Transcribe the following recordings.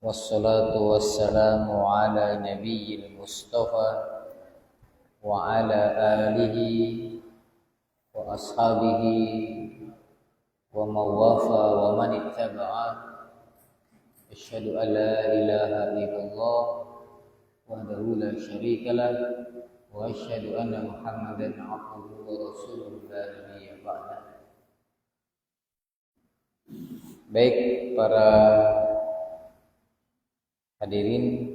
والصلاة والسلام على نبي المصطفى وعلى آله وأصحابه ومن وافى ومن اتبعه. أشهد أن لا إله إلا الله وحده لا شريك له وأشهد أن محمدا عبده ورسوله لا نبي بعده. Baik para hadirin,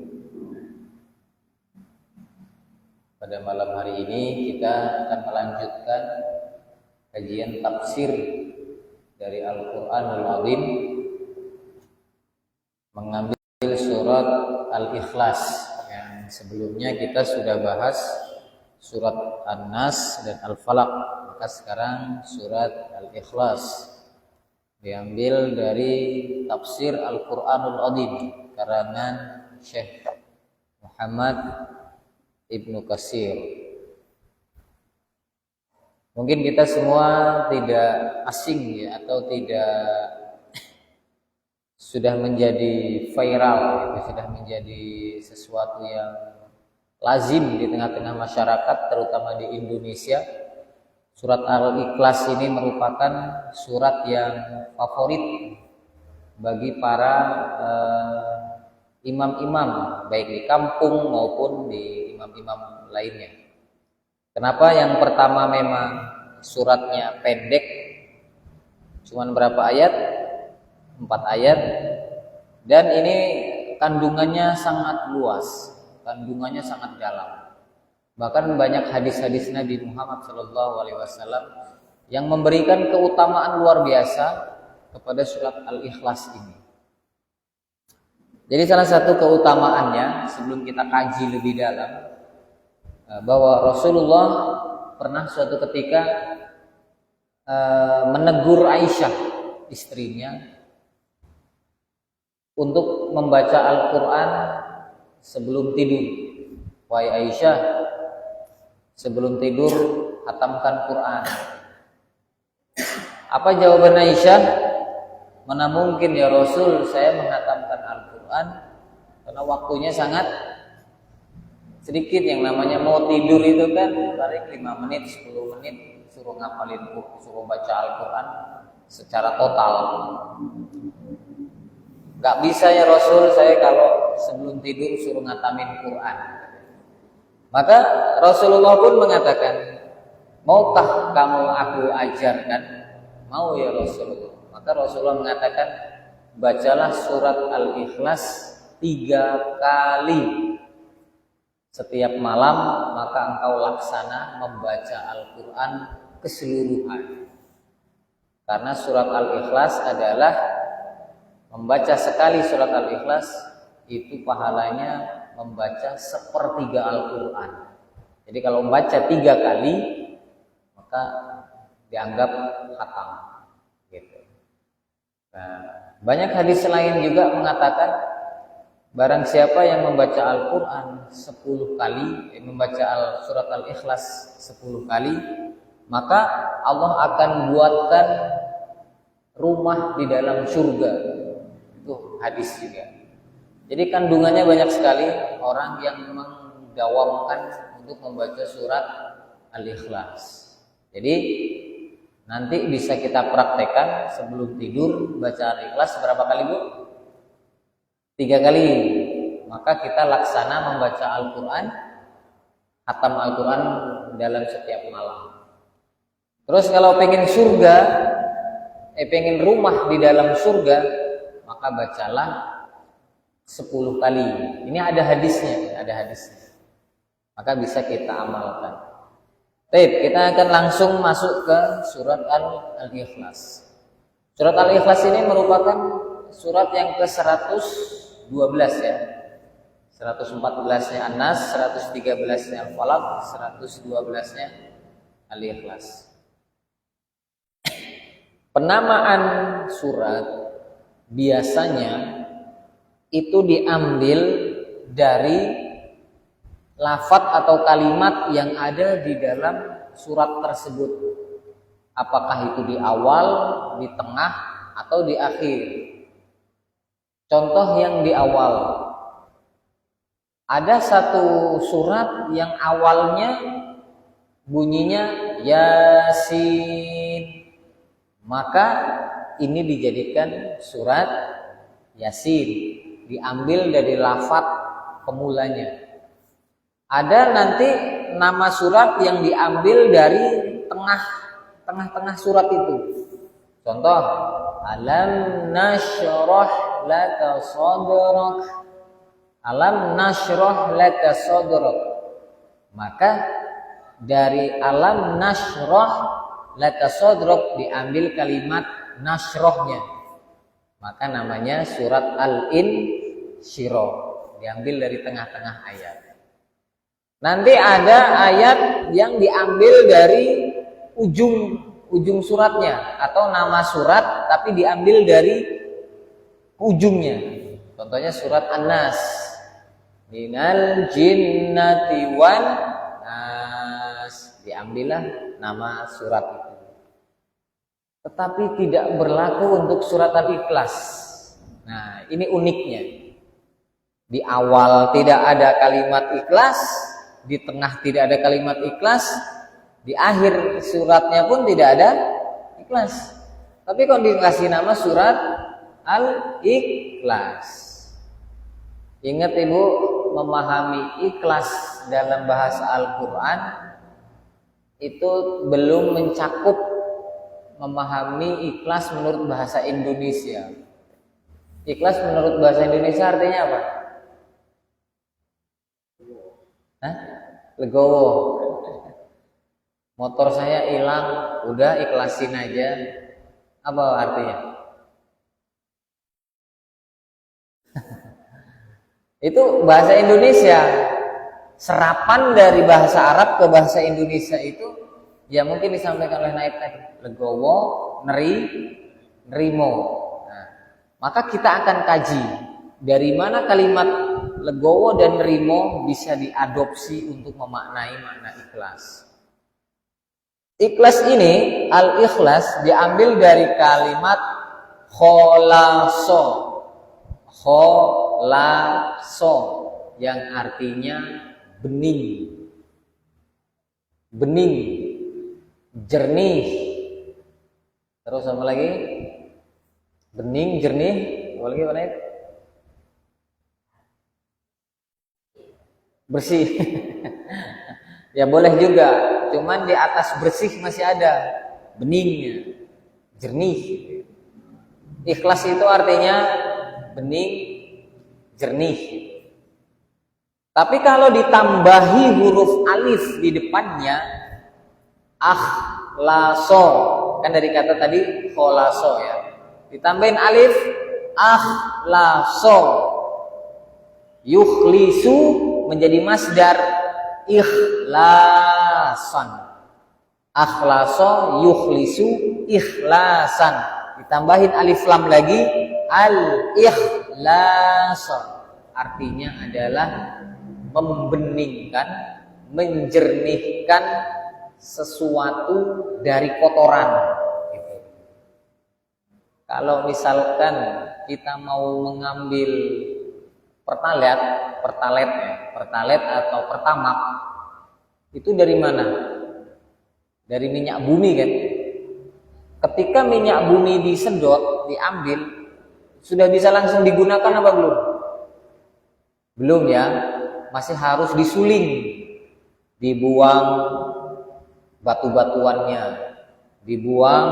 pada malam hari ini kita akan melanjutkan kajian tafsir dari Al-Qur'anul Azim, mengambil surat Al-Ikhlas yang sebelumnya kita sudah bahas surat An-Nas dan Al-Falaq. Maka sekarang surat Al-Ikhlas diambil dari tafsir Al-Qur'anul Azim karangan Syekh Muhammad Ibnu Katsir. Mungkin kita semua tidak asing ya, atau tidak sudah menjadi viral gitu, sudah menjadi sesuatu yang lazim di tengah-tengah masyarakat, terutama di Indonesia. Surat Al-Ikhlas ini merupakan surat yang favorit bagi para imam-imam, baik di kampung maupun di imam-imam lainnya. Kenapa? Yang pertama memang suratnya pendek, cuman berapa ayat? 4 ayat, dan ini kandungannya sangat luas, kandungannya sangat dalam. Bahkan banyak hadis-hadis Nabi Muhammad SAW yang memberikan keutamaan luar biasa kepada surat Al-Ikhlas ini. Jadi salah satu keutamaannya, sebelum kita kaji lebih dalam, bahwa Rasulullah pernah suatu ketika menegur Aisyah, istrinya, untuk membaca Al-Quran sebelum tidur. Wahai Aisyah, sebelum tidur hatamkan Quran. Apa jawaban Aisyah? Mana mungkin ya Rasul, saya menghatamkan Al-Quran karena waktunya sangat sedikit. Yang namanya mau tidur itu kan paling 5 menit, 10 menit suruh ngapalin, suruh baca Al-Quran secara total. Gak bisa ya Rasul, saya kalau sebelum tidur suruh ngatamin Quran. Maka Rasulullah pun mengatakan, maukah kamu aku ajarkan? Mau ya Rasulullah. Maka Rasulullah mengatakan, bacalah surat Al-Ikhlas 3 kali setiap malam, maka engkau laksana membaca Al-Quran keseluruhan. Karena surat Al-Ikhlas adalah, membaca sekali surat Al-Ikhlas itu pahalanya membaca 1/3 Al-Quran. Jadi kalau membaca 3 kali, maka dianggap khatam gitu. Nah, banyak hadis lain juga mengatakan, barang siapa yang membaca Al-Quran 10 kali, membaca surat Al-Ikhlas 10 kali, maka Allah akan buatkan rumah di dalam surga. Itu hadis juga. Jadi kandungannya banyak sekali orang yang mendawamkan untuk membaca surat Al-Ikhlas. Jadi nanti bisa kita praktekkan sebelum tidur baca Al-Ikhlas berapa kali, Bu? 3 kali. Maka kita laksana membaca Al-Quran, khatam Al-Quran dalam setiap malam. Terus kalau pengen surga, pengen rumah di dalam surga, maka bacalah 10 kali. Ini ada hadisnya, Maka bisa kita amalkan. Baik, kita akan langsung masuk ke surat Al-Ikhlas. Surat Al-Ikhlas ini merupakan surat yang ke-112 ya. 114-nya An-Nas, 113-nya Al-Falaq, 112-nya Al-Ikhlas. Penamaan surat biasanya itu diambil dari lafaz atau kalimat yang ada di dalam surat tersebut. Apakah itu di awal, di tengah, atau di akhir. Contoh yang di awal. Ada satu surat yang awalnya bunyinya Yasin. Maka ini dijadikan surat Yasin, diambil dari lafaz pemulanya. Ada nanti nama surat yang diambil dari tengah-tengah surat itu. Contoh, alam nashrah laka sadrak. Alam nashrah laka sadrak. Maka dari alam nashrah laka sadrak diambil kalimat nashrahnya. Maka namanya surat Al-Insyirah, diambil dari tengah-tengah ayat. Nanti ada ayat yang diambil dari ujung suratnya, atau nama surat tapi diambil dari ujungnya. Contohnya surat An-Nas. Minal jinnati wan nas. Diambillah nama surat itu. Tetapi tidak berlaku untuk surat Al-Ikhlas. Nah, ini uniknya. Di awal tidak ada kalimat ikhlas, di tengah tidak ada kalimat ikhlas, di akhir suratnya pun tidak ada ikhlas. Tapi kalau dikasih nama surat Al-Ikhlas. Ingat Ibu, memahami ikhlas dalam bahasa Al-Quran itu belum mencakup memahami ikhlas menurut bahasa Indonesia. Ikhlas menurut bahasa Indonesia artinya apa? Hah? Legowo. Motor saya hilang, udah ikhlasin aja. Apa artinya? Itu bahasa Indonesia. Serapan dari bahasa Arab ke bahasa Indonesia itu ya mungkin disampaikan oleh Naib tadi. Legowo, nerimo. Nah, maka kita akan kaji dari mana kalimat legowo dan nerimo bisa diadopsi untuk memaknai makna ikhlas. Ikhlas ini, al-ikhlas diambil dari kalimat kholaso. Kholaso yang artinya bening. Bening, jernih. Terus apa lagi? Bening, jernih. Apa lagi mana itu? Bersih. Ya boleh juga, cuman di atas bersih masih ada beningnya, jernih. Ikhlas itu artinya bening, jernih. Tapi kalau ditambahi huruf alif di depannya, akhlaso, kan dari kata tadi kholaso ya, ditambahin alif, akhlaso, yukhlisu menjadi masdar ikhlasan. Akhlaso yukhlisu ikhlasan. Ditambahin alif lam lagi, al-ikhlasan. Artinya adalah membeningkan, menjernihkan sesuatu dari kotoran. Gitu. Kalau misalkan kita mau mengambil pertalet atau pertamak itu dari mana? Dari minyak bumi kan? Ketika minyak bumi disedot, diambil, sudah bisa langsung digunakan apa belum? Belum ya, masih harus disuling, dibuang batu-batuannya, dibuang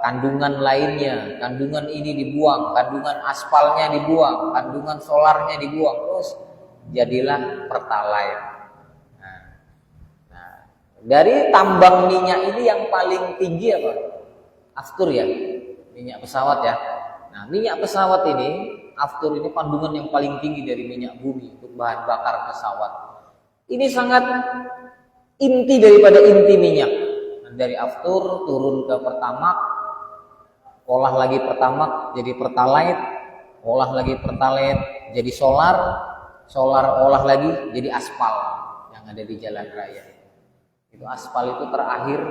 kandungan lainnya, kandungan ini dibuang, kandungan aspalnya dibuang, kandungan solarnya dibuang, terus jadilah pertalite. Nah, dari tambang minyak ini yang paling tinggi apa? Aftur ya, minyak pesawat ya. Nah, minyak pesawat ini, aftur ini kandungan yang paling tinggi dari minyak bumi untuk bahan bakar pesawat. Ini sangat inti daripada inti minyak. Dari aftur turun ke pertamak, olah lagi pertamak jadi pertalite, olah lagi pertalite jadi solar, solar olah lagi jadi aspal yang ada di jalan raya. Itu aspal itu terakhir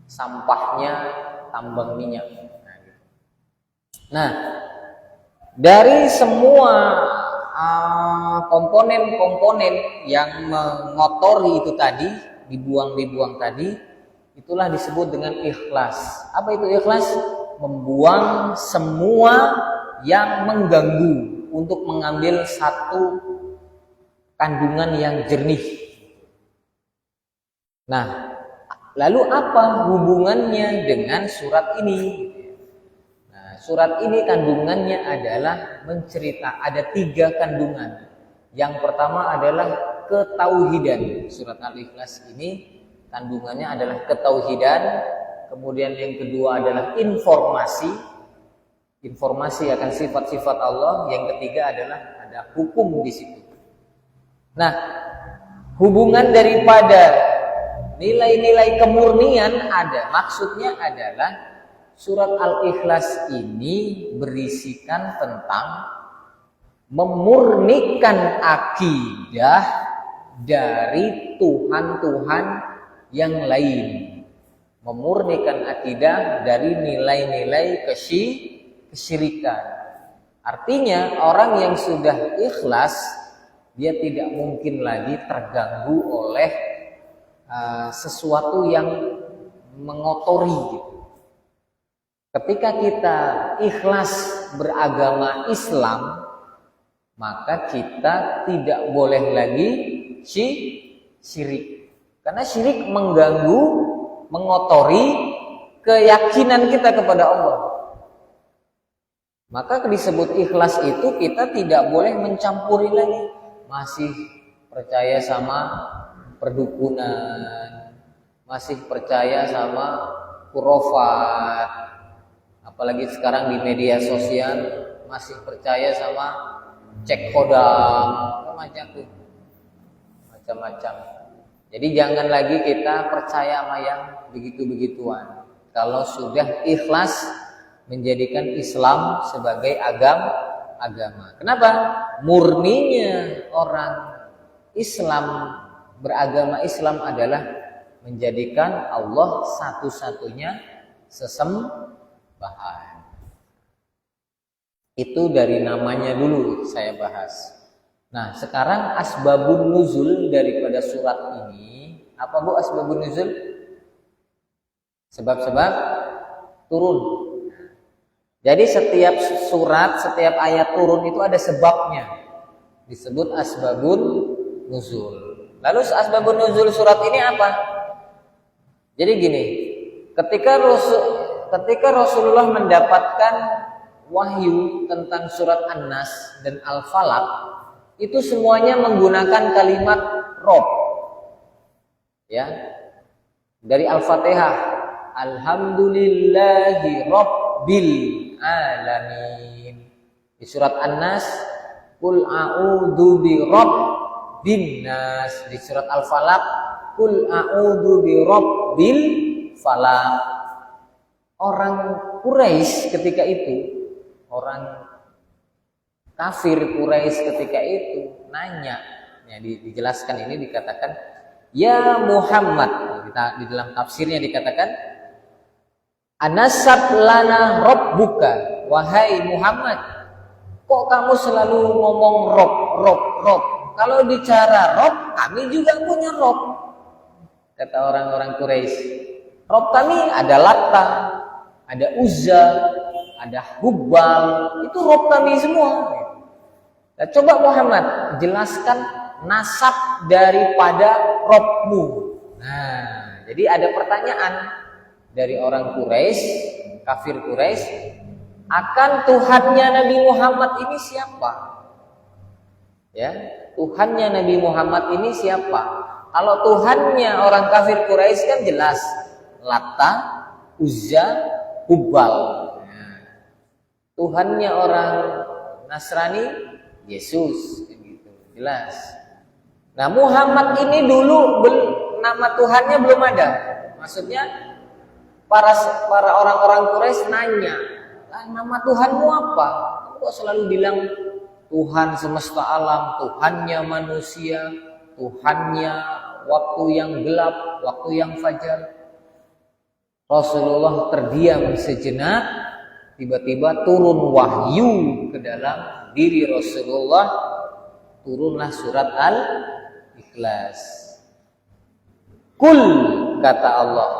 sampahnya tambang minyak. Nah, gitu. Nah, dari semua komponen-komponen yang mengotori itu tadi, dibuang tadi, itulah disebut dengan ikhlas. Apa itu ikhlas? Membuang semua yang mengganggu untuk mengambil satu kandungan yang jernih. Nah, lalu apa hubungannya dengan surat ini? Nah, surat ini kandungannya adalah ada 3 kandungan. Yang pertama adalah ketauhidan. Surat Al-Ikhlas ini kandungannya adalah ketauhidan. Kemudian yang kedua adalah informasi akan sifat-sifat Allah. Yang ketiga adalah ada hukum di situ. Nah, hubungan daripada nilai-nilai kemurnian maksudnya adalah surat Al-Ikhlas ini berisikan tentang memurnikan akidah dari Tuhan-Tuhan yang lain. Memurnikan akidah dari nilai-nilai kesyirikan. Artinya orang yang sudah ikhlas, dia tidak mungkin lagi terganggu oleh sesuatu yang mengotori gitu. Ketika kita ikhlas beragama Islam, maka kita tidak boleh lagi syirik. Karena syirik mengganggu, mengotori keyakinan kita kepada Allah. Maka disebut ikhlas itu kita tidak boleh mencampuri lagi. Masih percaya sama perdukunan, masih percaya sama khurafat, apalagi sekarang di media sosial masih percaya sama cek kodam, macam-macam. Jadi jangan lagi kita percaya sama yang begitu-begituan. Kalau sudah ikhlas menjadikan Islam sebagai agama. Kenapa? Murninya orang Islam beragama Islam adalah menjadikan Allah satu-satunya sesembahan. Itu dari namanya dulu saya bahas. Nah, sekarang asbabun nuzul daripada surat ini. Apa Bu asbabun nuzul? Sebab-sebab turun. Jadi setiap surat, setiap ayat turun itu ada sebabnya. Disebut asbabun nuzul. Lalu asbabun nuzul surat ini apa? Jadi gini, ketika Rasulullah mendapatkan wahyu tentang surat An-Nas dan Al-Falaq, itu semuanya menggunakan kalimat Rob. Ya. Dari Al-Fatihah, Alhamdulillahi Rabbil Alamin. Di surat An-Nas, Qul a'udzu bi Rabbin Nas. Di surat Al-Falaq, Qul a'udzu bi Rabbil Falaq. Orang Quraisy ketika itu, orang kafir Quraisy ketika itu nanya, ya, dijelaskan ini dikatakan, ya Muhammad, di dalam tafsirnya dikatakan, anasab lana rabbuka, wahai Muhammad, kok kamu selalu ngomong Rob? Kalau bicara Rob, kami juga punya Rob, kata orang-orang Quraisy. Rob kami ada Latta, ada Uzza, ada Hubal, itu Rob kami semua. Nah, coba Muhammad jelaskan nasab daripada Robmu. Nah, jadi ada pertanyaan dari orang Quraisy, kafir Quraisy, akan Tuhannya Nabi Muhammad ini siapa? Ya, Tuhannya Nabi Muhammad ini siapa? Kalau Tuhannya orang kafir Quraisy kan jelas, Latta, Uzza, Hubal. Tuhannya orang Nasrani, Yesus, gitu, jelas. Nah, Muhammad ini dulu nama Tuhannya belum ada. Maksudnya para orang-orang Quraisy nanya, nama Tuhanmu apa? Kok selalu bilang Tuhan semesta alam, Tuhannya manusia, Tuhannya waktu yang gelap, waktu yang fajar. Rasulullah terdiam sejenak, tiba-tiba turun wahyu ke dalam diri Rasulullah, turunlah surat Al-Ikhlas. Kul, kata Allah,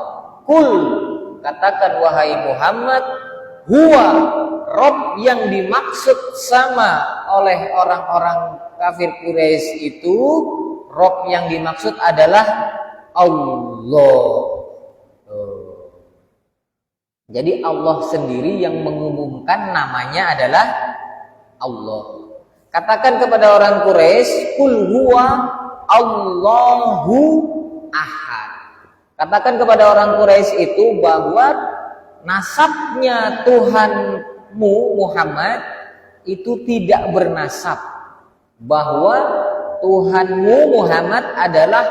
kul, katakan wahai Muhammad, huwa, Rob yang dimaksud sama oleh orang-orang kafir Quraisy itu, Rob yang dimaksud adalah Allah. Jadi Allah sendiri yang mengumumkan namanya adalah Allah. Katakan kepada orang Quraisy, kul huwa Allahu ahad. Katakan kepada orang Quraisy itu bahwa nasabnya Tuhanmu Muhammad itu tidak bernasab. Bahwa Tuhanmu Muhammad adalah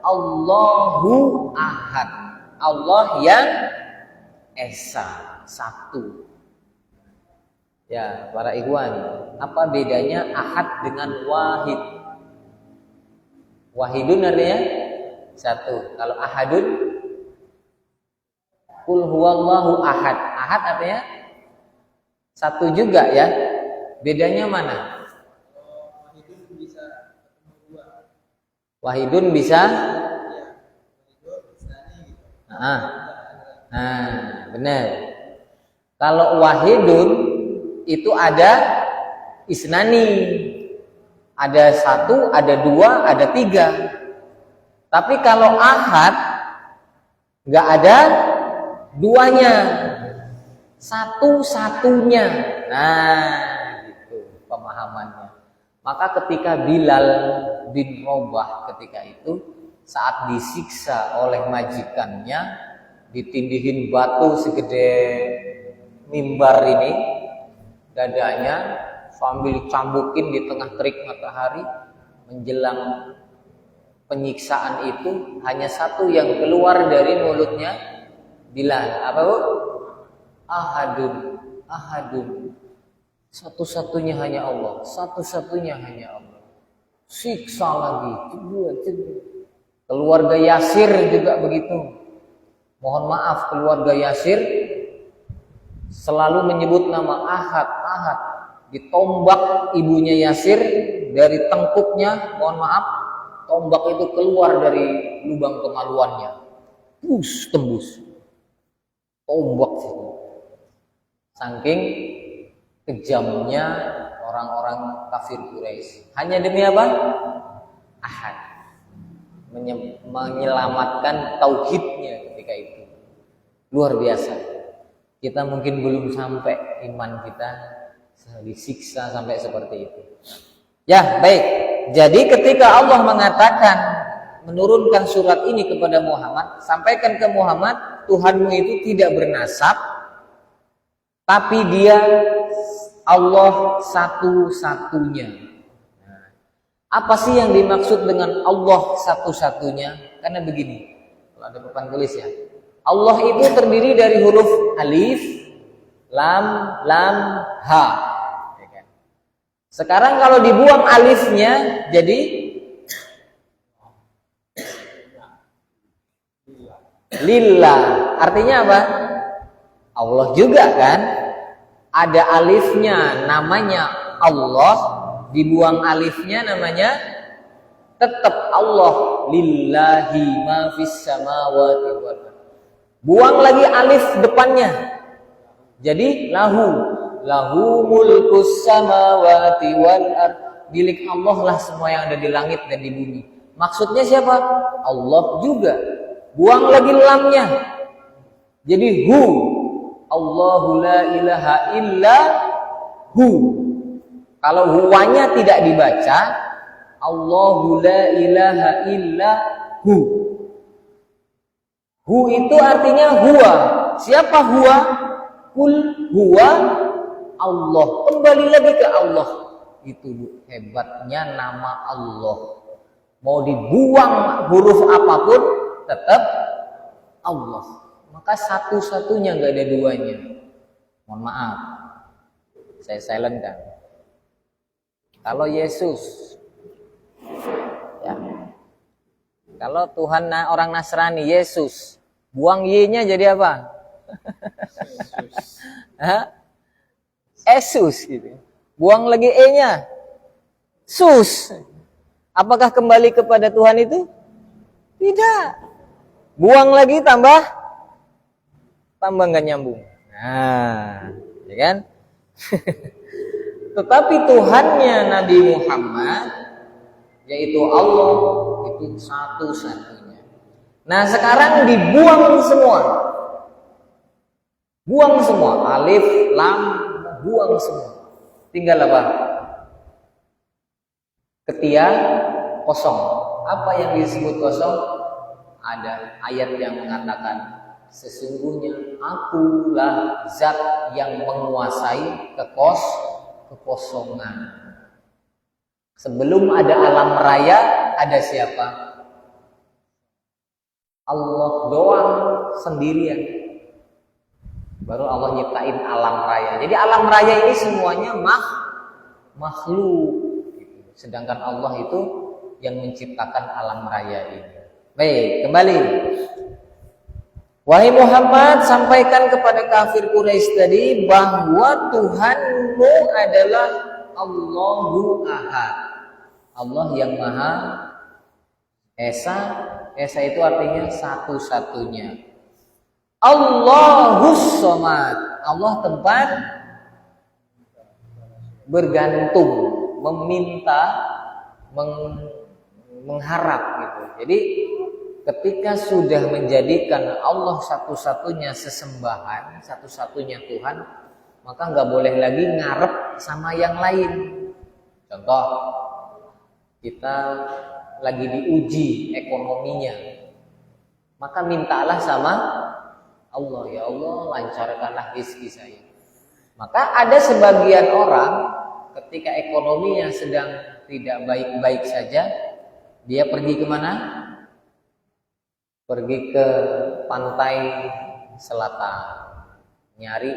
Allahu ahad. Allah yang Esa, satu. Ya, para ikhwan, apa bedanya ahad dengan wahid? Wahidun artinya satu. Kalau ahadun, qul huwallahu ahad. Ahad artinya satu juga ya. Bedanya mana? Wahidun bisa dua. Wahidun bisa? Benar. Kalau wahidun itu ada isnani, ada satu, ada dua, ada tiga. Tapi kalau ahad nggak ada duanya, satu-satunya. Nah, gitu pemahamannya. Maka ketika Bilal bin Rabah ketika itu saat disiksa oleh majikannya, ditindihin batu segede mimbar ini dadanya sambil cambukin di tengah terik matahari menjelang penyiksaan itu, hanya satu yang keluar dari mulutnya Bilal. Apa bu? Ahadun, ahadun. Satu-satunya hanya Allah, satu-satunya hanya Allah. Siksa lagi, keluarga Yasir juga begitu. Mohon maaf, keluarga Yasir selalu menyebut nama Ahad, Ahad. Ditombak ibunya Yasir dari tengkuknya, mohon maaf, tombak itu keluar dari lubang kemaluannya. Tembus. Tombak itu. Saking kejamnya orang-orang kafir Quraisy. Hanya demi apa? Ahad. Menyelamatkan tauhidnya ketika itu. Luar biasa. Kita mungkin belum sampai iman kita disiksa sampai seperti itu. Ya, baik. Jadi ketika Allah mengatakan menurunkan surat ini kepada Muhammad, sampaikan ke Muhammad, Tuhanmu itu tidak bernasab, tapi dia Allah satu-satunya. Apa sih yang dimaksud dengan Allah satu-satunya? Karena begini, kalau ada papan tulis ya. Allah itu terdiri dari huruf alif, lam, ha. Sekarang kalau dibuang alifnya jadi lillah. Artinya apa? Allah juga kan? Ada alifnya namanya Allah, dibuang alifnya namanya tetap Allah. Lillahi ma fis samawati wal ardh. Buang lagi alif depannya. Jadi lahu mulkus samawati wal ardh. Milik Allah lah semua yang ada di langit dan di bumi. Maksudnya siapa? Allah juga. Buang lagi lamnya. Jadi hu. Allahu la ilaha illa hu. Kalau huwanya tidak dibaca, Allahu la ilaha illa hu. Hu itu artinya huwa. Siapa huwa? Kul huwa Allah. Kembali lagi ke Allah. Itu hebatnya nama Allah. Mau dibuang huruf apapun tetap Allah. Maka satu-satunya, nggak ada duanya. Mohon maaf, saya silent kan. Kalau Yesus, ya, kalau Tuhan orang Nasrani Yesus, buang Y-nya jadi apa? Esus gitu. Buang lagi E-nya. Sus. Apakah kembali kepada Tuhan itu? Tidak. Buang lagi tambah nggak nyambung. Nah, ya kan? Tetapi Tuhannya Nabi Muhammad, yaitu Allah, itu satu-satunya. Nah, sekarang dibuang semua. Buang semua, alif, lam, buang semua. Tinggal apa? Ketia kosong. Apa yang disebut kosong? Ada ayat yang mengatakan sesungguhnya akulah zat yang menguasai kekosongan. Sebelum ada alam raya, ada siapa? Allah doang sendirian. Baru Allah nyiptain alam raya. Jadi alam raya ini semuanya makhluk. Sedangkan Allah itu yang menciptakan alam raya ini. Baik, kembali. Wahai Muhammad, sampaikan kepada kafir Quraisy tadi bahwa Tuhanmu adalah Allahu Ahad. Allah yang Maha Esa. Esa itu artinya satu-satunya. Allahus Somad. Allah tempat bergantung, meminta, mengharap gitu. Jadi ketika sudah menjadikan Allah satu-satunya sesembahan, satu-satunya Tuhan, maka nggak boleh lagi ngarep sama yang lain. Contoh, kita lagi diuji ekonominya, maka mintalah sama Allah, ya Allah lancarkanlah rezeki saya. Maka ada sebagian orang ketika ekonominya sedang tidak baik-baik saja, dia pergi kemana? Pergi ke pantai selatan, nyari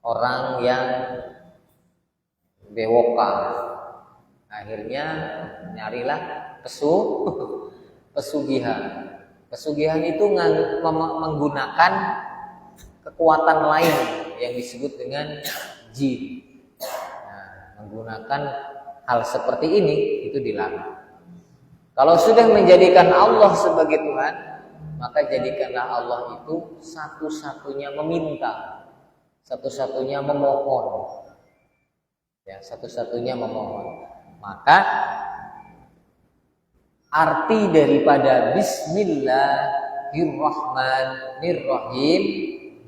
orang yang bewokan. Akhirnya nyarilah pesugihan. Pesugihan itu menggunakan kekuatan lain yang disebut dengan jin. Nah, menggunakan hal seperti ini itu dilarang. Kalau sudah menjadikan Allah sebagai Tuhan, maka jadikanlah Allah itu satu-satunya meminta, satu-satunya memohon. Ya, satu-satunya memohon. Maka arti daripada Bismillahirrahmanirrahim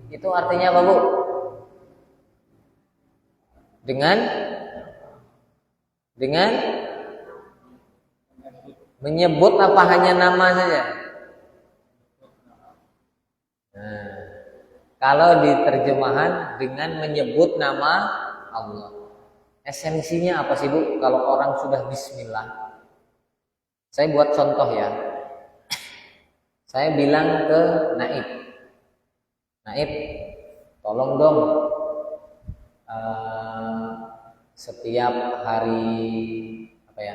itu artinya apa, Bu? Dengan menyebut apa hanya nama saja? Nah, kalau di terjemahan dengan menyebut nama Allah. Esensinya apa sih, Bu? Kalau orang sudah bismillah. Saya buat contoh ya. Saya bilang ke Naib, tolong dong setiap hari apa ya?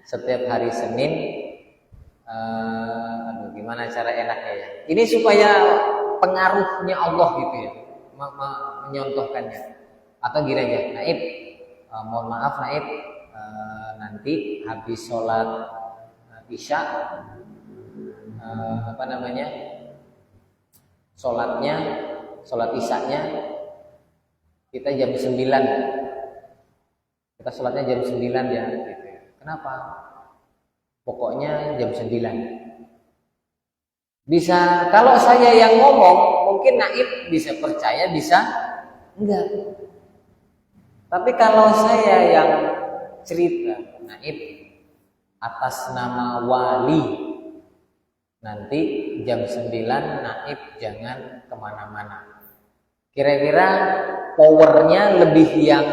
Setiap hari Senin, gimana cara enaknya ya? Ini supaya pengaruhnya Allah gitu ya, menyontohkannya. Atau gini aja, Naib. Mohon maaf Naib, nanti habis sholat isya, sholat isyanya kita jam 9. Kita sholatnya jam 9 ya gitu. Kenapa? Pokoknya jam 9. Bisa, kalau saya yang ngomong mungkin Naib bisa percaya, bisa enggak. Tapi kalau saya yang cerita, Naib atas nama wali, nanti jam 9 Naib jangan kemana-mana. Kira-kira powernya lebih yang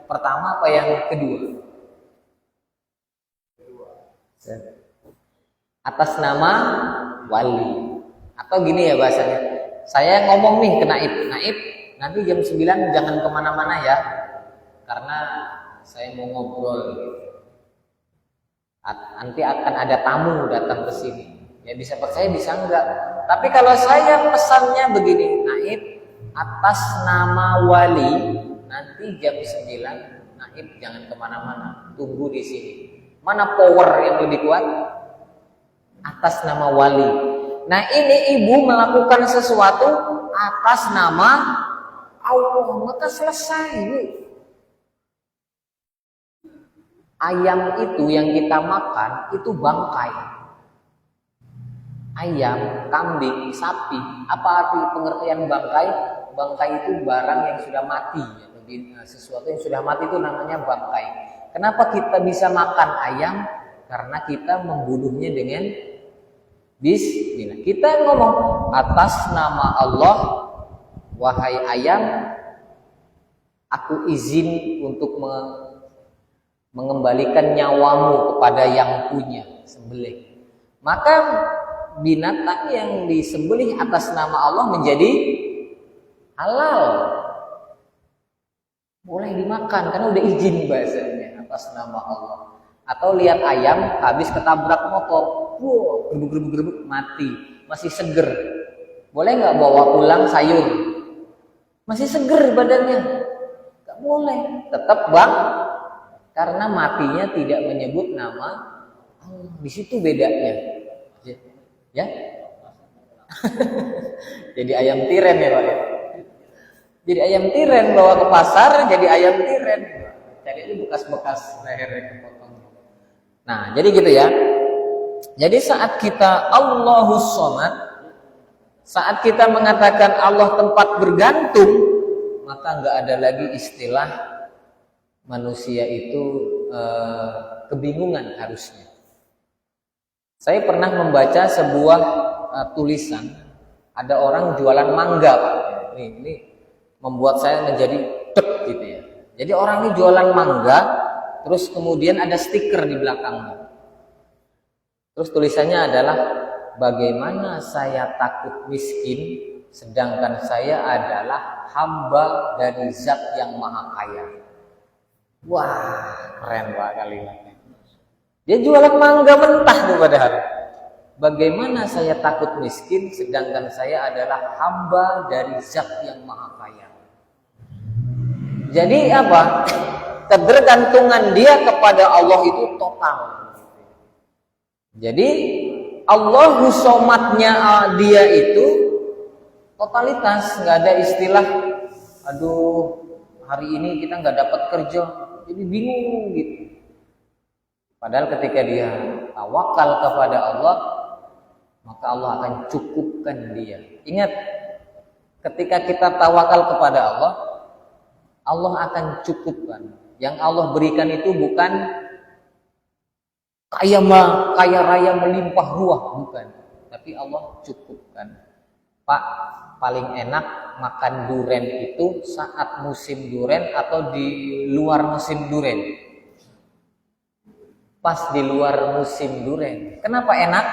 pertama apa yang kedua? Atas nama wali. Atau gini ya bahasanya, saya ngomong nih ke Naib, nanti jam 9 jangan kemana-mana ya, karena saya mau ngobrol gitu. Nanti akan ada tamu datang ke sini. Ya bisa percaya bisa enggak. Tapi kalau saya pesannya begini, Naib atas nama wali. Nanti jam 9 Naib jangan kemana-mana, tunggu di sini. Mana power yang lebih kuat? Atas nama wali. Nah ini ibu melakukan sesuatu atas nama Allah, maka selesai Bu. Ayam itu yang kita makan itu bangkai. Ayam, kambing, sapi. Apa arti pengertian bangkai? Bangkai itu barang yang sudah mati. Sesuatu yang sudah mati itu namanya bangkai. Kenapa kita bisa makan ayam? Karena kita membunuhnya dengan bismillah. Kita ngomong atas nama Allah, wahai ayam, aku izin untuk mengembalikan nyawamu kepada yang punya, sembelih. Maka binatang yang disembelih atas nama Allah menjadi halal, boleh dimakan karena udah izin bahasanya atas nama Allah. Atau lihat ayam habis ketabrak motor, wow, gerbuk mati, masih seger, boleh nggak bawa pulang sayur? Masih seger badannya, nggak boleh, tetap bang, karena matinya tidak menyebut nama Allah. Di situ bedanya. Ya, jadi ayam tiren ya Pak. Jadi ayam tiren bawa ke pasar, jadi ayam tiren. Cari aja bekas-bekas lehernya kepotong. Nah, jadi gitu ya. Jadi saat kita Allahus Shomad, saat kita mengatakan Allah tempat bergantung, maka nggak ada lagi istilah manusia itu kebingungan harusnya. Saya pernah membaca sebuah tulisan, ada orang jualan mangga Pak. Ini membuat saya menjadi dek gitu ya. Jadi orang ini jualan mangga, terus kemudian ada stiker di belakangnya. Terus tulisannya adalah, bagaimana saya takut miskin, sedangkan saya adalah hamba dari Zat yang Maha Kaya. Wah, keren Pak kalimatnya. Dia jualan mangga mentah tuh padahal. Bagaimana saya takut miskin sedangkan saya adalah hamba dari Zat yang Maha Kaya. Jadi apa? Ketergantungan dia kepada Allah itu total. Jadi Allahu Shomadnya dia itu totalitas, nggak ada istilah, aduh hari ini kita nggak dapat kerja, jadi bingung gitu. Padahal ketika dia tawakal kepada Allah, maka Allah akan cukupkan dia. Ingat, ketika kita tawakal kepada Allah, Allah akan cukupkan. Yang Allah berikan itu bukan kaya raya melimpah ruah, bukan. Tapi Allah cukupkan. Pak, paling enak makan duren itu saat musim duren atau di luar musim duren? Pas di luar musim duren. Kenapa enak?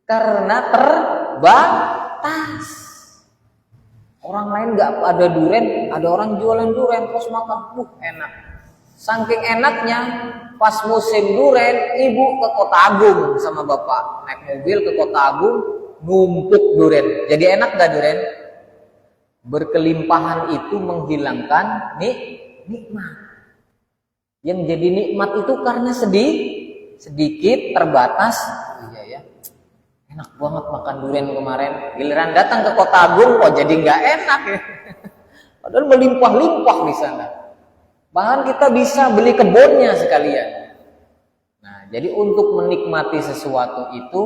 Karena terbatas. Orang lain nggak ada duren, ada orang jualan duren, pas makan, enak. Saking enaknya, pas musim duren, ibu ke Kota Agung sama bapak naik mobil ke Kota Agung, numpuk duren. Jadi enak nggak duren? Berkelimpahan itu menghilangkan nikmat. Yang jadi nikmat itu karena sedikit terbatas. Iya ya, enak banget makan durian kemarin. Giliran datang ke Kota Agung kok jadi nggak enak ya. Padahal melimpah-limpah di sana. Bahkan kita bisa beli kebunnya sekalian. Nah, jadi untuk menikmati sesuatu itu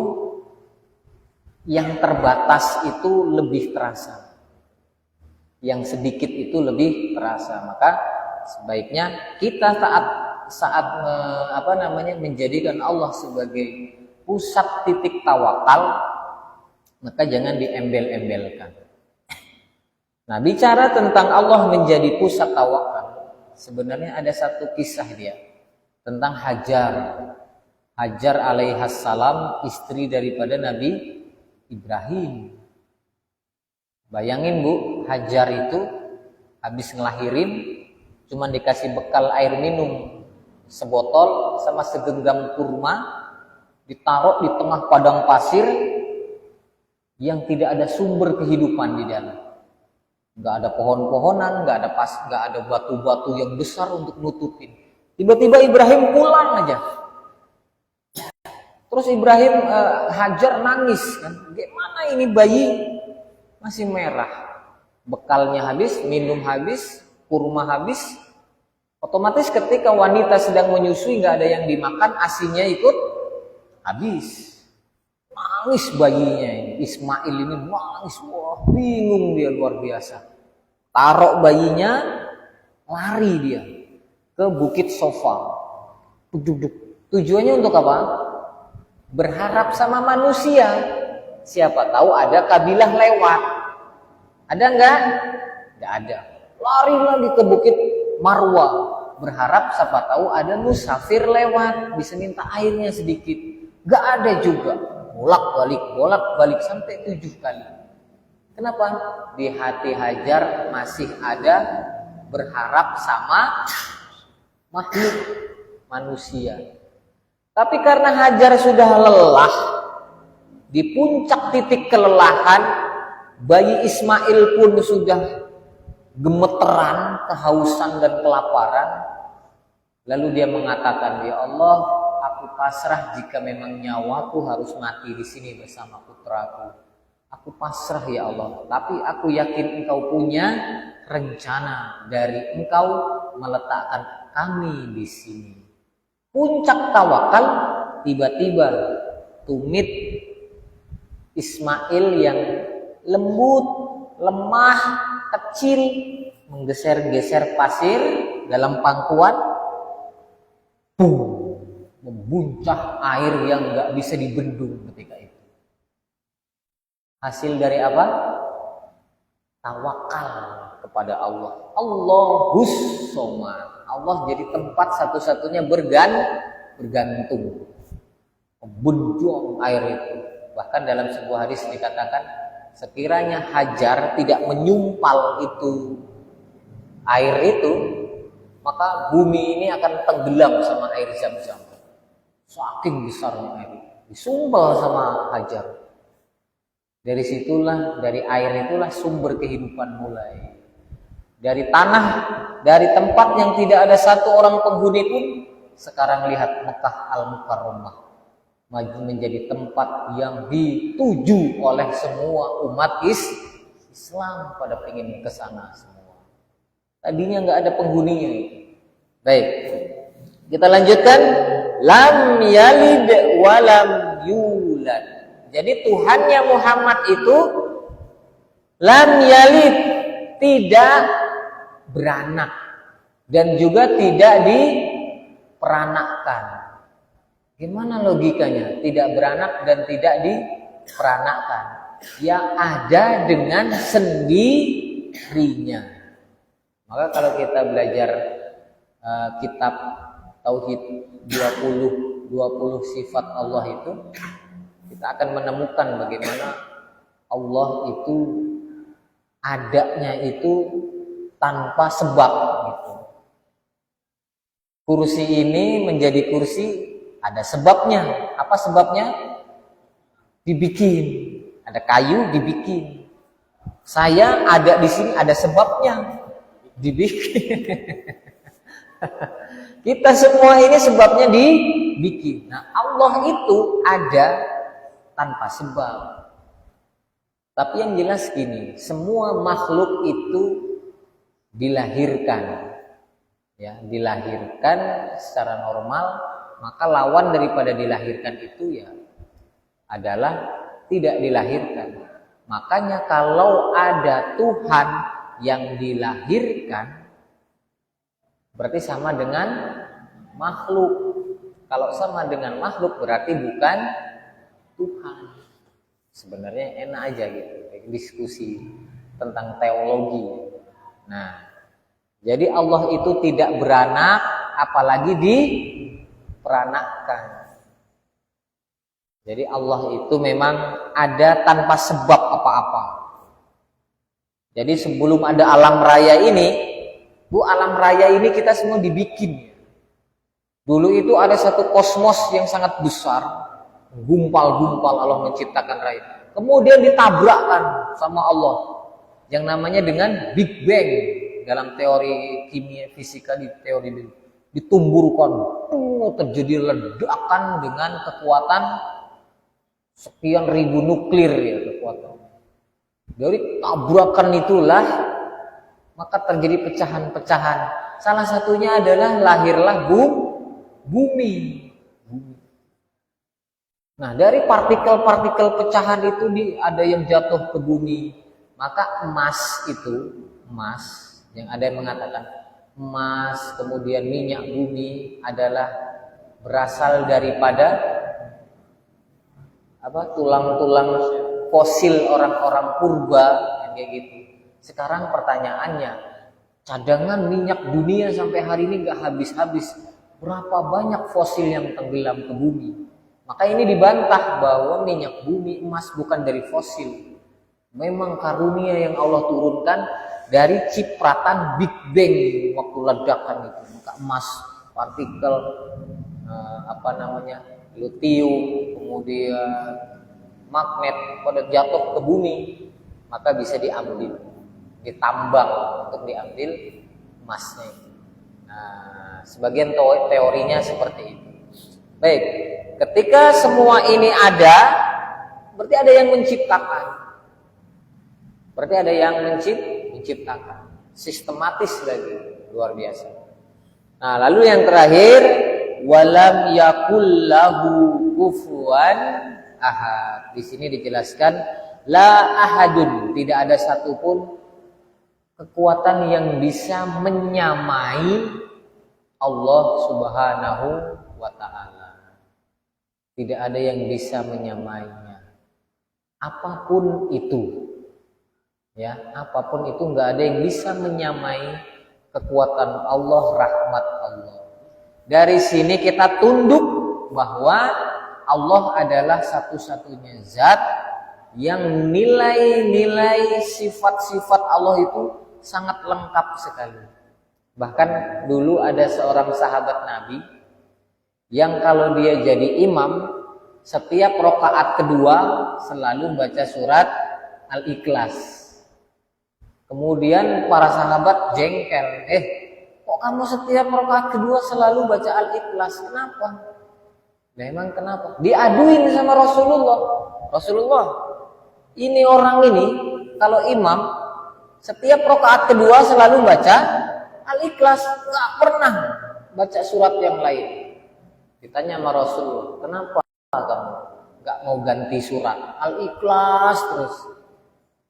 yang terbatas itu lebih terasa. Yang sedikit itu lebih terasa. Maka sebaiknya kita saat menjadikan Allah sebagai pusat titik tawakal, maka jangan diembel-embelkan. Nah, bicara tentang Allah menjadi pusat tawakal, sebenarnya ada satu kisah dia tentang Hajar alaihissalam, istri daripada Nabi Ibrahim. Bayangin Bu, Hajar itu habis ngelahirin cuman dikasih bekal air minum sebotol sama segenggam kurma, ditaruh di tengah padang pasir, yang tidak ada sumber kehidupan di dalam. Nggak ada pohon-pohonan, nggak ada batu-batu yang besar untuk nutupin. Tiba-tiba Ibrahim pulang aja. Terus Ibrahim Hajar nangis kan, gimana ini bayi masih merah, bekalnya habis, minum habis, kurma habis. Otomatis ketika wanita sedang menyusui nggak ada yang dimakan, asinya ikut habis. Nangis bayinya ini, Ismail ini nangis, wah bingung dia luar biasa. Taruh bayinya, lari dia ke Bukit Sofa. Tujuannya untuk apa? Berharap sama manusia. Siapa tahu ada kabilah lewat. Ada enggak? Enggak ada. Lari lagi ke Bukit Marwa. Berharap siapa tahu ada musafir lewat, bisa minta airnya sedikit. Enggak ada juga. Bolak-balik sampai 7 kali. Kenapa? Di hati Hajar masih ada berharap sama makhluk manusia. Tapi karena Hajar sudah lelah, di puncak titik kelelahan, bayi Ismail pun sudah gemeteran, kehausan dan kelaparan. Lalu dia mengatakan, ya Allah, aku pasrah jika memang nyawaku harus mati di sini bersama putraku. Aku pasrah ya Allah, tapi aku yakin engkau punya rencana dari engkau meletakkan kami di sini. Puncak tawakal, tiba-tiba tumit Ismail yang lembut, lemah, kecil, menggeser-geser pasir dalam pangkuan, membuncah air yang nggak bisa dibendung ketika itu. Hasil dari apa? Tawakal kepada Allah. Allahus Somad. Allah jadi tempat satu-satunya bergantung, membendung air itu. Bahkan dalam sebuah hadis dikatakan, sekiranya Hajar tidak menyumpal itu air itu, maka bumi ini akan tenggelam sama air Zam-Zam. Saking besarnya air itu, disumpal sama Hajar. Dari situlah, dari air itulah sumber kehidupan mulai. Dari tanah, dari tempat yang tidak ada satu orang penghuni pun, sekarang lihat Mekah Al-Mukarramah menjadi tempat yang dituju oleh semua umat Islam pada pengen ke sana semua. Tadinya nggak ada penghuninya itu. Baik, kita lanjutkan. Lam yalid walam yulad. Jadi Tuhannya Muhammad itu lam yalid, tidak beranak dan juga tidak diperanakkan. Gimana logikanya? Tidak beranak dan tidak diperanakkan. Yang ada dengan sendirinya. Maka kalau kita belajar kitab Tauhid 20 sifat Allah itu, kita akan menemukan bagaimana Allah itu adanya itu tanpa sebab gitu. Kursi ini menjadi kursi ada sebabnya. Apa sebabnya? Dibikin. Ada kayu dibikin. Saya ada di sini ada sebabnya. Dibikin. Kita semua ini sebabnya dibikin. Nah, Allah itu ada tanpa sebab. Tapi yang jelas gini, semua makhluk itu dilahirkan, ya, dilahirkan secara normal, maka lawan daripada dilahirkan itu ya adalah tidak dilahirkan. Makanya kalau ada Tuhan yang dilahirkan, berarti sama dengan makhluk. Kalau sama dengan makhluk berarti bukan Tuhan. Sebenarnya enak aja gitu, diskusi tentang teologi. Nah, jadi Allah itu tidak beranak, apalagi diperanakkan. Jadi Allah itu memang ada tanpa sebab apa-apa. Jadi sebelum ada alam raya ini, alam raya ini kita semua dibikin. Dulu itu ada satu kosmos yang sangat besar, gumpal-gumpal Allah menciptakan raya. kemudian ditabrakkan sama Allah yang namanya dengan Big Bang dalam teori kimia fisika, di teori ditumburkan, terjadi ledakan dengan kekuatan sekian ribu nuklir ya kekuatan. Dari tabrakan itulah maka terjadi pecahan-pecahan. Salah satunya adalah lahirlah bumi. Nah, dari partikel-partikel pecahan itu ada yang jatuh ke bumi. Maka emas yang ada yang mengatakan emas, kemudian minyak bumi adalah berasal daripada tulang-tulang fosil orang-orang purba kayak gitu. Sekarang pertanyaannya, cadangan minyak dunia sampai hari ini nggak habis-habis. Berapa banyak fosil yang tenggelam ke bumi? Maka ini dibantah bahwa minyak bumi emas bukan dari fosil. Memang karunia yang Allah turunkan dari cipratan Big Bang waktu ledakan itu. Maka emas, partikel litium, kemudian magnet pada jatuh ke bumi, maka bisa diambil, ditambang untuk diambil emasnya. Nah, sebagian teorinya seperti itu. Baik, ketika semua ini ada, berarti ada yang menciptakan. Berarti ada yang menciptakan. Sistematis lagi, luar biasa. Nah, lalu yang terakhir, walam yakul lahu kufuwan ahad. Di sini dijelaskan la ahadun, tidak ada satupun kekuatan yang bisa menyamai Allah Subhanahu wa taala. Tidak ada yang bisa menyamainya. Apapun itu. Ya, apapun itu enggak ada yang bisa menyamai kekuatan Allah, rahmat Allah. Dari sini kita tunduk bahwa Allah adalah satu-satunya zat yang nilai-nilai sifat-sifat Allah itu sangat lengkap sekali. Bahkan dulu ada seorang sahabat Nabi yang kalau dia jadi imam, setiap rakaat kedua selalu baca surat Al-Ikhlas. Kemudian para sahabat jengkel, kok kamu setiap rakaat kedua selalu baca Al-Ikhlas? Kenapa? Nah, emang kenapa? Diaduin sama Rasulullah. Rasulullah, ini orang ini kalau imam setiap rakaat kedua selalu baca Al-Ikhlas, nggak pernah baca surat yang lain. Ditanya sama Rasulullah, kenapa kamu nggak mau ganti surat Al-Ikhlas terus?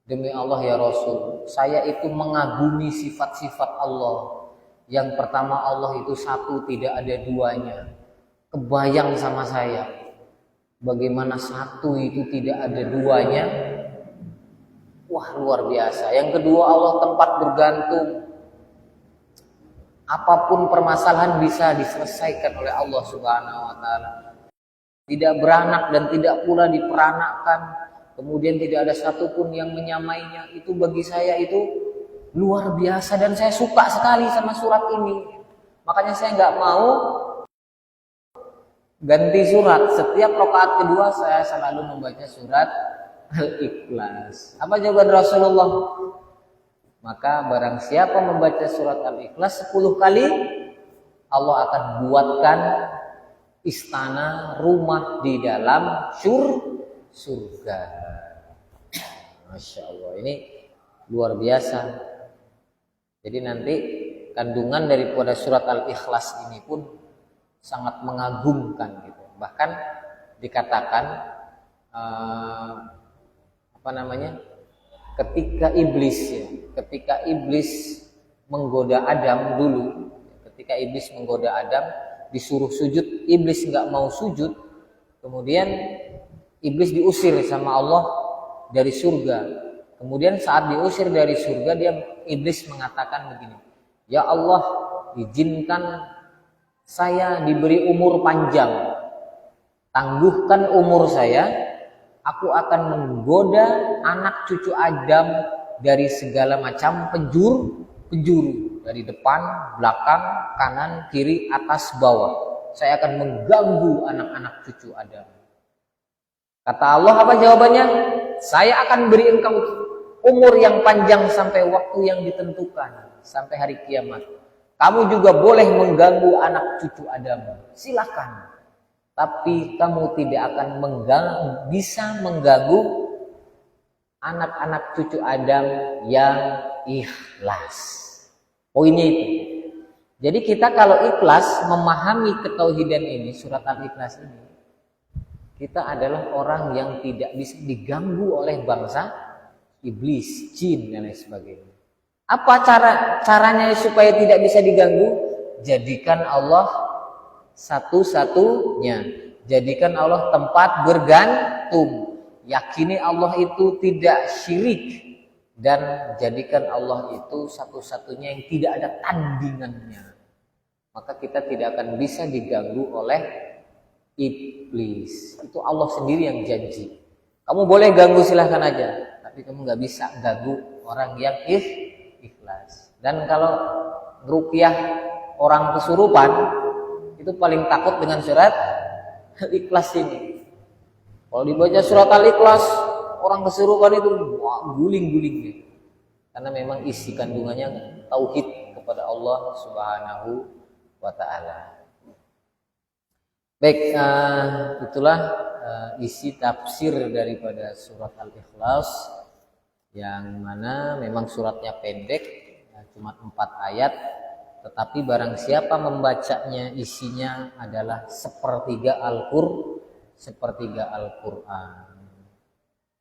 Demi Allah ya Rasul, saya itu mengagumi sifat-sifat Allah. Yang pertama, Allah itu satu, tidak ada duanya. Kebayang sama saya bagaimana satu itu tidak ada duanya. Wah, luar biasa. Yang kedua, Allah tempat bergantung. Apapun permasalahan bisa diselesaikan oleh Allah Subhanahu wa taala. Tidak beranak dan tidak pula diperanakkan. Kemudian tidak ada satupun yang menyamainya. Itu bagi saya itu luar biasa dan saya suka sekali sama surat ini. Makanya saya nggak mau ganti surat. Setiap rakaat kedua saya selalu membaca surat Al-Ikhlas. Apa jawaban Rasulullah? Maka barang siapa membaca surat Al-Ikhlas 10 kali, Allah akan buatkan istana, rumah di dalam surga. Masya Allah, ini luar biasa. Jadi nanti kandungan daripada surat Al-Ikhlas ini pun sangat mengagumkan gitu. Bahkan dikatakan ketika iblis menggoda Adam dulu, ketika iblis menggoda Adam disuruh sujud, iblis nggak mau sujud, kemudian iblis diusir sama Allah dari surga. Kemudian saat diusir dari surga, iblis mengatakan begini, ya Allah, izinkan saya diberi umur panjang, tangguhkan umur saya, aku akan menggoda anak cucu Adam dari segala macam penjuru, dari depan, belakang, kanan, kiri, atas, bawah. Saya akan mengganggu anak-anak cucu Adam. Kata Allah, apa jawabannya? saya akan beri engkau umur yang panjang sampai waktu yang ditentukan, sampai hari kiamat. Kamu juga boleh mengganggu anak cucu Adam, silakan. Tapi kamu tidak akan bisa mengganggu anak-anak cucu Adam yang ikhlas. Poinnya itu. Jadi kita kalau ikhlas memahami ketauhidan ini, surat Al-Ikhlas ini, kita adalah orang yang tidak bisa diganggu oleh bangsa iblis, jin dan lain sebagainya. Apa caranya supaya tidak bisa diganggu? Jadikan Allah satu-satunya. Jadikan Allah tempat bergantung. Yakini Allah itu tidak syirik. Dan jadikan Allah itu satu-satunya yang tidak ada tandingannya. Maka kita tidak akan bisa diganggu oleh iblis. Itu Allah sendiri yang janji. Kamu boleh ganggu silahkan aja. Tapi kamu gak bisa ganggu orang yang ikhlas. Dan kalau ruqyah orang kesurupan, itu paling takut dengan surat Al-Ikhlas ini. Kalau dibaca surat Al-Ikhlas, orang kesurupan itu guling-guling gitu. Karena memang isi kandungannya tauhid kepada Allah Subhanahu wa taala. Baik, itulah isi tafsir daripada surat Al-Ikhlas, yang mana memang suratnya pendek, cuma 4 ayat, tetapi barang siapa membacanya isinya adalah sepertiga Al-Qur'an.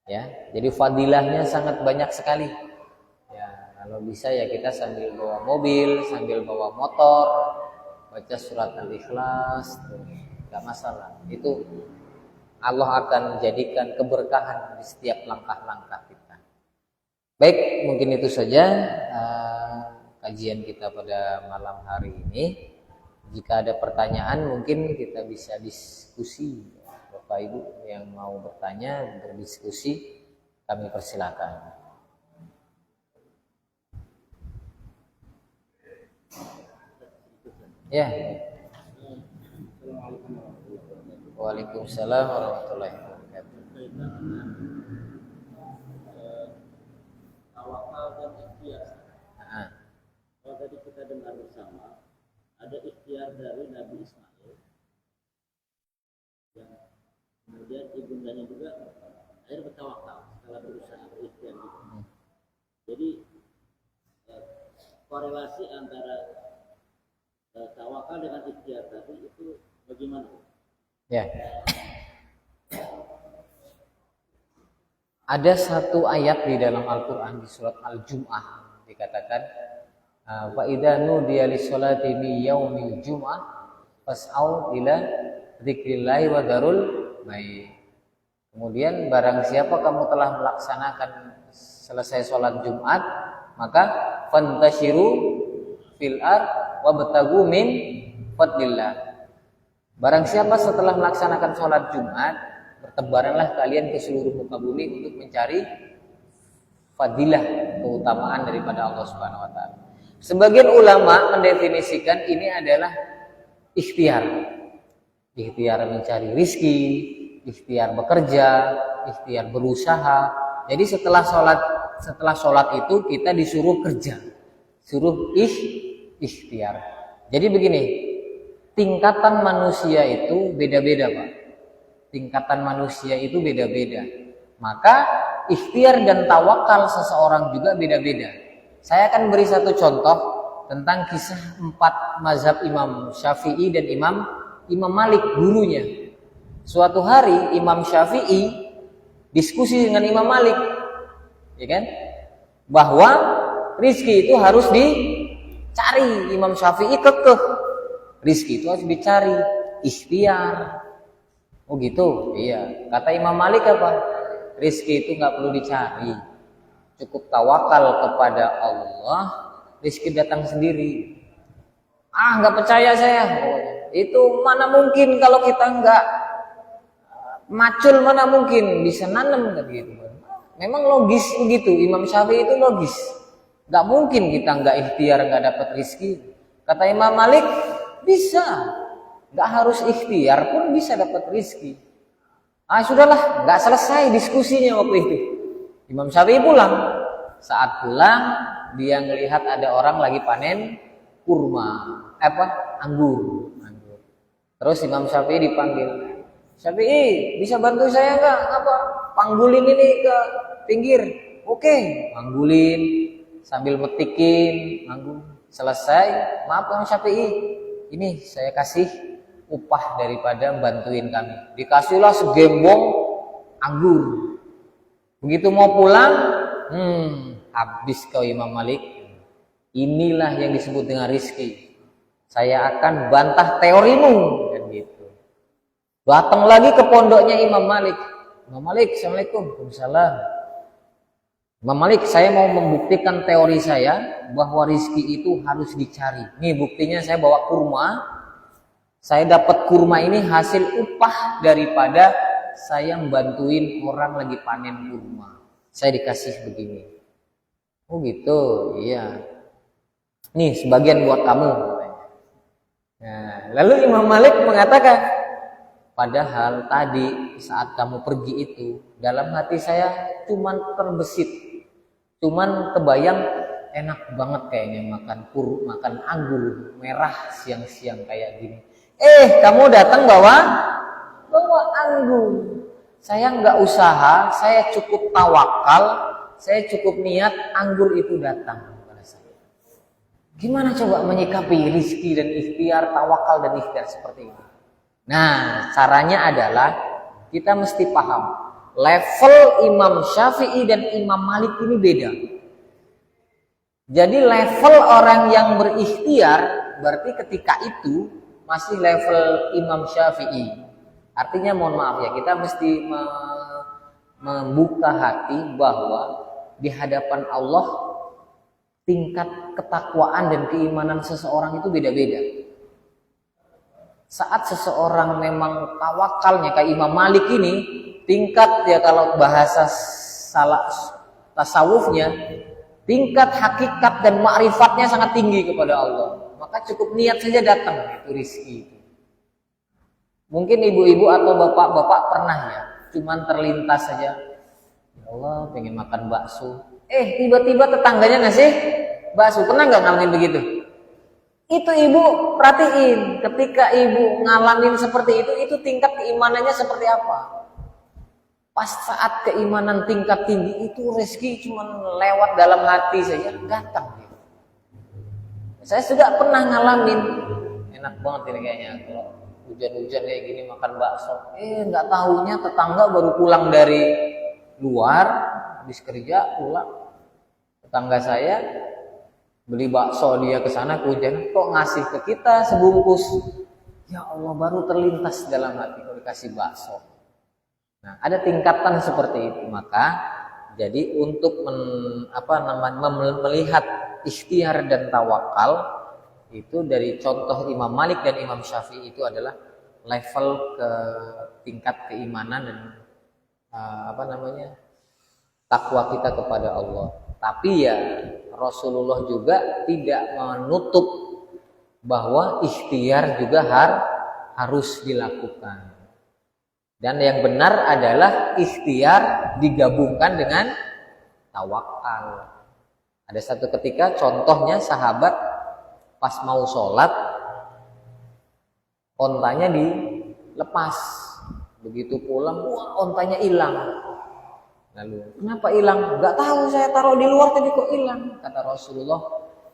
Ya, jadi fadilahnya sangat banyak sekali. Ya, kalau bisa ya kita sambil bawa mobil, sambil bawa motor, baca surat Al-Ikhlas, enggak masalah. Itu Allah akan jadikan keberkahan di setiap langkah-langkah kita. Baik, mungkin itu saja kajian kita pada malam hari ini. Jika ada pertanyaan mungkin kita bisa diskusi. Bapak Ibu yang mau bertanya, berdiskusi, kami persilakan. Ya. Waalaikumsalam warahmatullahi wabarakatuh. Tawakal dan ikhtiar. Kalau tadi kita dengar bersama, ada ikhtiar dari Nabi Ismail, yang kemudian ibundanya juga akhirnya bertawakal setelah berusaha berikhtiar gitu. Jadi korelasi antara tawakal dengan ikhtiar tadi itu bagaimana? Ya. Ada satu ayat di dalam Al-Qur'an di surat Al-Jum'ah dikatakan, wa idza nudiya lis-sholati mi yaumil jum'ah fas'au ila dzikrillahi wa darul bai. Kemudian barang siapa kamu telah melaksanakan selesai sholat Jumat, maka fantashiru fil ard wabtagu min fadlillah. Barang siapa setelah melaksanakan sholat Jumat, bertebaranlah kalian ke seluruh muka bumi untuk mencari fadilah, keutamaan daripada Allah Subhanahu wa taala. Sebagian ulama mendefinisikan ini adalah ikhtiar. Ikhtiar mencari rizki, ikhtiar bekerja, ikhtiar berusaha. Jadi setelah sholat itu kita disuruh kerja, suruh ikhtiar. Jadi begini, tingkatan manusia itu beda-beda, Pak. Tingkatan manusia itu beda-beda. Maka ikhtiar dan tawakal seseorang juga beda-beda. Saya akan beri satu contoh tentang kisah 4 mazhab Imam Syafi'i dan Imam Malik, gurunya. Suatu hari Imam Syafi'i diskusi dengan Imam Malik, ya kan? Bahwa rizki itu harus dicari. Imam Syafi'i kekeh, rizki itu harus dicari, ikhtiar. Oh gitu, iya. Kata Imam Malik apa? Rizki itu nggak perlu dicari, cukup tawakal kepada Allah, rizki datang sendiri. Nggak percaya saya. Itu mana mungkin kalau kita nggak macul, mana mungkin bisa nanam kan gitu. Memang logis begitu. Imam Syafi'i itu logis. Nggak mungkin kita nggak ikhtiar nggak dapat rizki. Kata Imam Malik bisa. Nggak harus ikhtiar pun bisa dapat rizki. Sudahlah, nggak selesai diskusinya waktu itu. Imam Syafi'i pulang. Saat pulang, dia ngelihat ada orang lagi panen kurma, anggur. Terus Imam Syafi'i dipanggil. Syafi'i, bisa bantu saya nggak? Panggulin ini ke pinggir. Oke, panggulin sambil metikin, anggur. Selesai, maaf Imam Syafi'i, ini saya kasih upah daripada bantuin kami. Dikasihlah segembong anggur. Begitu mau pulang, habis kau Imam Malik. Inilah yang disebut dengan rizki. Saya akan bantah teorimu, dan gitu. Datang lagi ke pondoknya Imam Malik. Imam Malik, assalamualaikum. Waalaikumsalam. Imam Malik, saya mau membuktikan teori saya bahwa rizki itu harus dicari. Nih buktinya, saya bawa kurma. Saya dapat kurma ini hasil upah daripada saya bantuin orang lagi panen kurma. Saya dikasih begini. Oh gitu, iya. Nih sebagian buat kamu. Nah, lalu Imam Malik mengatakan, padahal tadi saat kamu pergi itu, dalam hati saya cuman terbesit, cuman kebayang enak banget kayaknya makan anggur merah siang-siang kayak gini. Kamu datang bawa anggur. Saya nggak usaha, saya cukup tawakal, saya cukup niat, anggur itu datang kepada saya. Gimana coba menyikapi rizki dan ikhtiar, tawakal dan ikhtiar seperti ini? Nah, caranya adalah kita mesti paham level Imam Syafi'i dan Imam Malik ini beda. Jadi level orang yang berikhtiar berarti ketika itu masih level Imam Syafi'i. Artinya mohon maaf ya, kita mesti membuka hati bahwa di hadapan Allah tingkat ketakwaan dan keimanan seseorang itu beda-beda. Saat seseorang memang tawakalnya kayak Imam Malik ini, tingkat ya kalau bahasa tasawufnya, tingkat hakikat dan ma'rifatnya sangat tinggi kepada Allah. Maka cukup niat saja datang itu rizki. Mungkin ibu-ibu atau bapak-bapak pernah ya, cuman terlintas saja, ya Allah pengen makan bakso. Tiba-tiba tetangganya ngasih bakso. Pernah nggak ngalamin begitu? Itu ibu perhatiin, ketika ibu ngalamin seperti itu tingkat keimanannya seperti apa? Pas saat keimanan tingkat tinggi itu rezeki cuma lewat dalam hati saja datang. Saya juga pernah ngalamin, enak banget ini kayaknya kalau hujan-hujan kayak gini makan bakso. Nggak tahunya tetangga baru pulang dari luar, habis kerja pulang. Tetangga saya beli bakso, dia ke sana kehujanan, kok ngasih ke kita sebungkus. Ya Allah, baru terlintas dalam hati kalau dikasih bakso. Nah, ada tingkatan seperti itu. Maka jadi untuk melihat ikhtiar dan tawakal itu dari contoh Imam Malik dan Imam Syafi'i itu adalah level ke tingkat keimanan dan takwa kita kepada Allah. Tapi ya Rasulullah juga tidak menutup bahwa ikhtiar juga harus dilakukan. Dan yang benar adalah ikhtiar digabungkan dengan tawakal. Ada satu ketika contohnya sahabat pas mau sholat, ontanya dilepas. Begitu pulang, ontanya hilang. Lalu, kenapa hilang? Gak tahu, saya taruh di luar tadi kok hilang. Kata Rasulullah,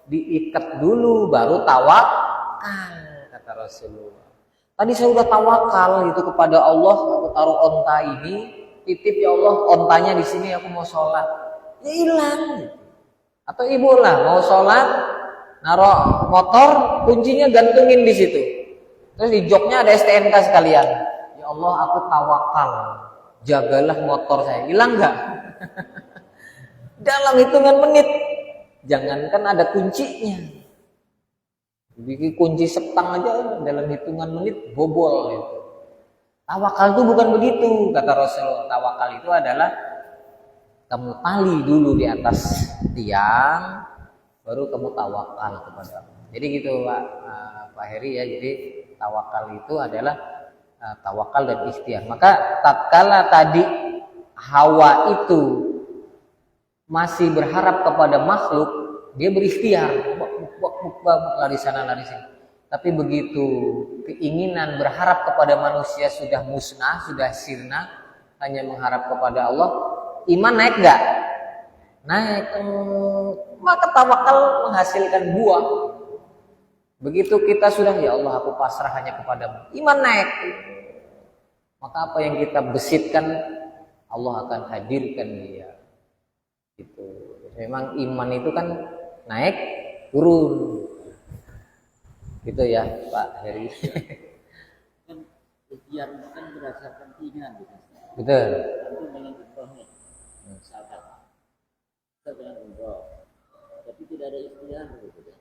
diikat dulu baru tawakal. Kata Rasulullah. Tadi saya udah tawakal gitu kepada Allah, aku taruh onta ini, titip ya Allah, ontanya di sini aku mau sholat. Ya hilang. Atau ibu lah mau sholat, naruh motor, kuncinya gantungin di situ. Terus di joknya ada STNK sekalian. Ya Allah, aku tawakal. Jagalah motor saya. Hilang nggak? Dalam hitungan menit. Jangankan ada kuncinya. Bikin kunci setang aja dalam hitungan menit bobol gitu. Tawakal itu bukan begitu, kata Rasulullah. Tawakal itu adalah kamu tali dulu di atas tiang, baru kamu tawakal kepada Allah. Jadi gitu Pak Heri ya. Jadi tawakal itu adalah tawakal dan ikhtiar. Maka tatkala tadi Hawa itu masih berharap kepada makhluk, dia berikhtiar, lari sana lari sini. Tapi begitu keinginan berharap kepada manusia sudah musnah, sudah sirna, hanya mengharap kepada Allah, iman naik nggak? Naik. Maka tawakal menghasilkan buah. Begitu kita sudah, ya Allah aku pasrah hanya kepadamu, iman naik. Maka apa yang kita besitkan, Allah akan hadirkan dia. Gitu. Memang iman itu kan naik turun. Gitu ya Pak Heri. Kan ikhtiar itu kan berdasarkan keinginan gitu. Betul. Tentu dengan umrohnya, misalkan kita dengan umroh, tapi tidak ada ikhtiar gitu kan.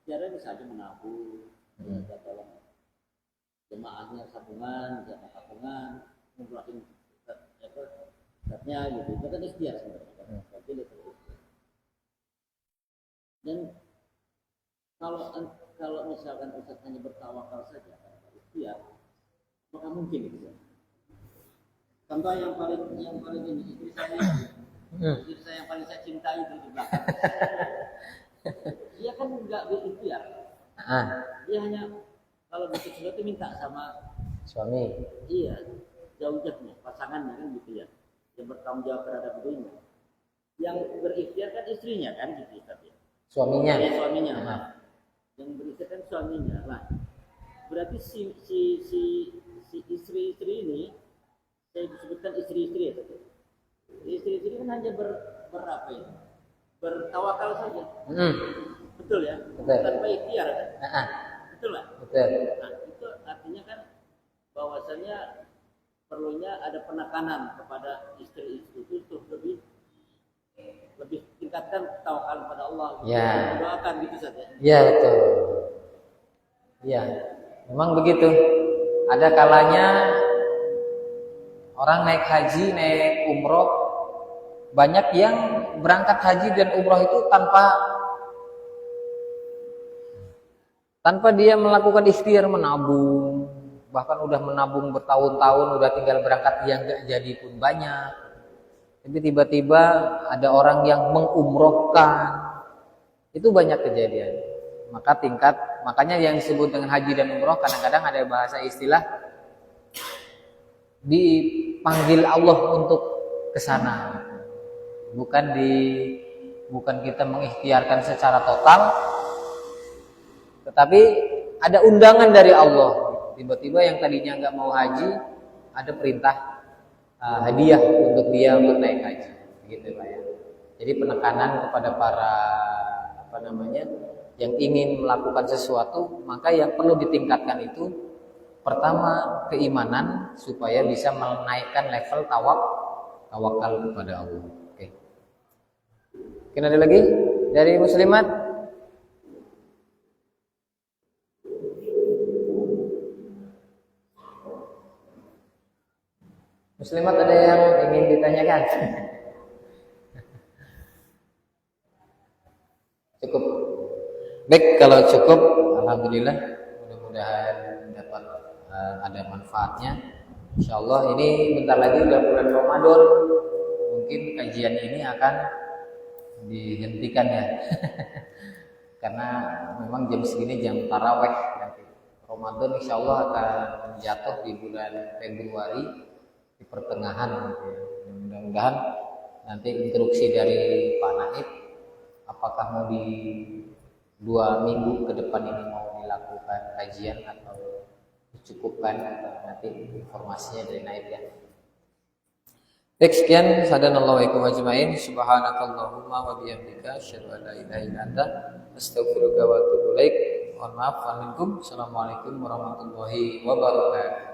Ikhtiarnya misalnya menabung, kita tolong jemaahnya sabungan, jangan tabungan, ngumpulin zatnya gitu. Itu kan ikhtiar sebenarnya. Tapi itu ikhtiar. Dan kalau misalkan Ustaz hanya bertawakal saja, ikhtiar, maka mungkin itu. Contoh yang paling ini istri saya yang paling saya cintai itu di belakang. Dia kan nggak berikhtiar. Dia hanya kalau bikin sesuatu minta sama Suami. Iya, jauh-jauhnya pasangannya kan gitu ya. Yang bertanggung jawab terhadap dirinya. Yang berikhtiar kan istrinya kan gitu ya. Suaminya. Ya, suaminya. Yang berikhtiar kan suaminya. Nah, berarti si istri-istri ini, saya disebutkan istri-istri ya. Istri-istri kan hanya berapa ya? Bertawakal saja. Betul ya? Betul. Tanpa ikhtiar kan? Betul lah. Betul. Nah, itu artinya kan bahwasanya perlunya ada penekanan kepada istri-istri itu untuk lebih tingkatkan tawakal kepada Allah. Ya. Doakan gitu saja. Ya betul. Ya, memang begitu. Ada kalanya orang naik haji, naik umroh, banyak yang berangkat haji dan umroh itu tanpa dia melakukan ikhtiar menabung, bahkan udah menabung bertahun-tahun, udah tinggal berangkat yang gak jadi pun banyak. Tapi tiba-tiba ada orang yang mengumrohkan, itu banyak kejadian. Makanya yang disebut dengan haji dan umroh kadang-kadang ada bahasa istilah dipanggil Allah untuk ke sana. Bukan kita mengikhtiarkan secara total, tetapi ada undangan dari Allah. Tiba-tiba yang tadinya nggak mau haji, ada perintah hadiah untuk dia untuk naik haji, gitu Pak ya. Jadi penekanan kepada para yang ingin melakukan sesuatu, maka yang perlu ditingkatkan itu pertama keimanan supaya bisa menaikkan level tawakal kepada Allah. Oke. Mungkin ada lagi dari muslimat? Muslimat ada yang ingin ditanyakan? Cukup. Baik, kalau cukup, alhamdulillah. Mudah-mudahan dapat ada manfaatnya. Insyaallah ini bentar lagi udah bulan Ramadan. Mungkin kajian ini akan dihentikan ya. Karena memang jam segini jam taraweh nanti. Ramadan insyaallah akan jatuh di bulan Februari di pertengahan gitu ya. Mudah-mudahan nanti instruksi dari Pak Naib apakah mau di 2 minggu ke depan ini mau dilakukan kajian atau dicukupkan, atau nanti informasinya dari Naib ya. Baik, sekian sadanallahu alaikum ajmain. Subhanakallahumma wa bihamdika asyhadu an la ilaha illa anta astaghfiruka wa atubu ilaik. Mohon maaf, assalamualaikum warahmatullahi wabarakatuh.